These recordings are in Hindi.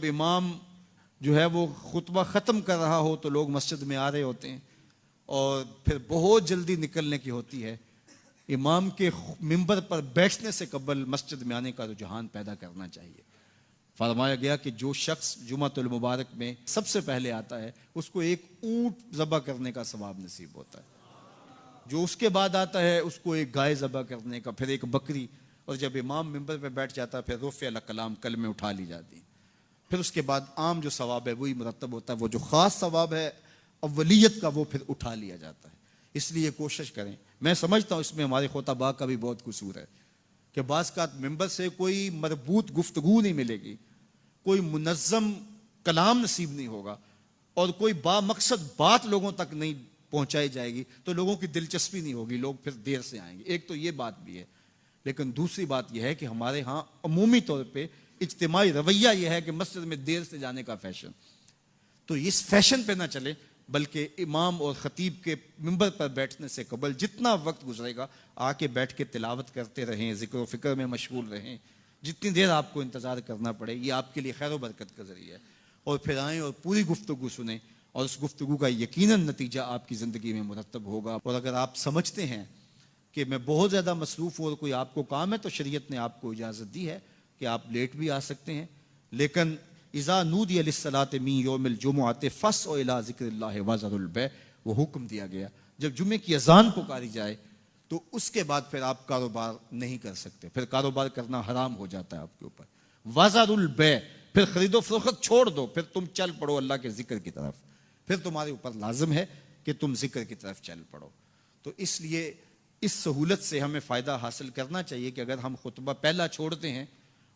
जब इमाम जो है वो खुतबा ख़त्म कर रहा हो तो लोग मस्जिद में आ रहे होते हैं और फिर बहुत जल्दी निकलने की होती है। इमाम के मिंबर पर बैठने से कबल मस्जिद में आने का रुझान पैदा करना चाहिए। फरमाया गया कि जो शख्स जुमातुल मुबारक में सबसे पहले आता है उसको एक ऊंट ज़बह करने का सवाब नसीब होता है, जो उसके बाद आता है उसको एक गाय ज़बह करने का, फिर एक बकरी, और जब इमाम मिंबर पे बैठ जाता है फिर रुफ़अल कलाम कलमे उठा ली जाती है। फिर उसके बाद आम जो सवाब है वही मुरतब होता है, वो जो ख़ास सवाब है अव्वलियत का वो फिर उठा लिया जाता है। इसलिए कोशिश करें, मैं समझता हूँ इसमें हमारे खुतबा का भी बहुत कसूर है कि बाज़ का मिंबर से कोई मरबूत गुफ्तगू नहीं मिलेगी, कोई मुनज़्ज़म कलाम नसीब नहीं होगा और कोई बामकसद बात लोगों तक नहीं पहुंचाई जाएगी तो लोगों की दिलचस्पी नहीं होगी, लोग फिर देर से आएंगे। एक तो ये बात भी है, लेकिन दूसरी बात यह है कि हमारे यहाँ अमूमी तौर पे इज्तिमाई रवैया यह है कि मस्जिद में देर से जाने का फैशन, तो इस फैशन पे ना चले, बल्कि इमाम और ख़तीब के मिंबर पर बैठने से कबल जितना वक्त गुजरेगा आके बैठ के तिलावत करते रहें, ज़िक्र व फ़िक्र में मशगूल रहें। जितनी देर आपको इंतज़ार करना पड़े ये आपके लिए खैर व बरकत का ज़रिया है। और फिर आएँ और पूरी गुफ्तगू सुने और उस गुफ्तगू का यकीनन नतीजा आपकी ज़िंदगी में मुरतब होगा। और अगर आप समझते हैं कि मैं बहुत ज़्यादा मसरूफ़ हूँ और कोई आपको काम है तो शरीयत ने आपको इजाज़त दी है कि आप लेट भी आ सकते हैं, लेकिन इज़ा नूदिया लिस्सलाति मिन यौमिल जुमुअति फ़स्अउ इला ज़िक्रिल्लाहि वज़रुल बै, वो हुक्म दिया गया जब जुम्मे की अजान पुकारी जाए तो उसके बाद फिर आप कारोबार नहीं कर सकते, फिर कारोबार करना हराम हो जाता है आपके ऊपर। वज़रुल बै, फिर खरीदो फरोख्त छोड़ दो, फिर तुम चल पड़ो अल्लाह के जिक्र की तरफ, फिर तुम्हारे ऊपर लाजिम है कि तुम जिक्र की तरफ चल पड़ो। तो इसलिए इस सहूलत से हमें फ़ायदा हासिल करना चाहिए कि अगर हम खुतबा पहला छोड़ते हैं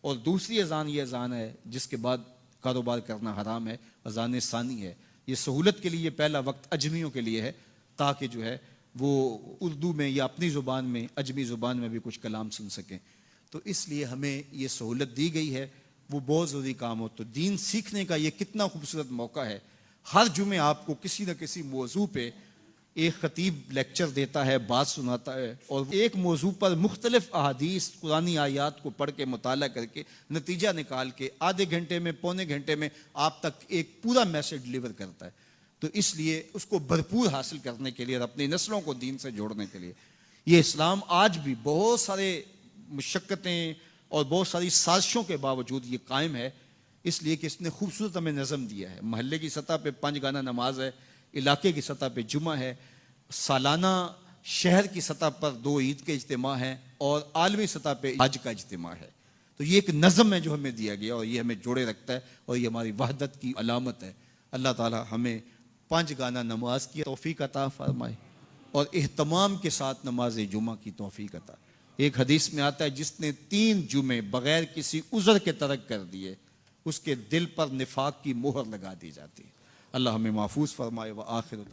और दूसरी अजान ये अजान है जिसके बाद कारोबार करना हराम है, अजान सानी है, ये सहूलत के लिए पहला वक्त अजमियों के लिए है ताकि जो है वो उर्दू में या अपनी ज़ुबान में अजमी ज़ुबान में भी कुछ कलाम सुन सकें। तो इसलिए हमें ये सहूलत दी गई है, वो बहुत ज़रूरी काम हो। तो दीन सीखने का ये कितना खूबसूरत मौका है। हर जुमे आपको किसी न किसी मौजू पे एक ख़तीब लेक्चर देता है, बात सुनाता है और एक मौजू पर मुख्तलिफ अहादीस कुरानी आयात को पढ़ के मुताला करके नतीजा निकाल के आधे घंटे में पौने घंटे में आप तक एक पूरा मैसेज डिलीवर करता है। तो इसलिए उसको भरपूर हासिल करने के लिए और अपनी नस्लों को दीन से जोड़ने के लिए ये इस्लाम आज भी बहुत सारे मुशक्क़तें और बहुत सारी साजिशों के बावजूद ये कायम है, इसलिए कि इसने खूबसूरत हमें नज़म दिया है। महल्ले की सतह पे 5 गाना नमाज है, इलाके की सतह पे जुमा है, सालाना शहर की सतह पर 2 ईद के इज्तिमा हैं और आलमी सतह पे हज का इज्तिमा है। तो ये एक नज़म है जो हमें दिया गया और ये हमें जोड़े रखता है और ये हमारी वहदत की अलामत है। अल्लाह ताला हमें 5 गाना नमाज की तौफीक अता फरमाए और एहतमाम के साथ नमाज जुमा की तौफीक अता। एक हदीस में आता है जिसने 3 जुमे बगैर किसी उज़र के तरक कर दिए उसके दिल पर निफाक की मोहर लगा दी जाती है। अल्लाह हमें महफूज फरमाए। व आखिर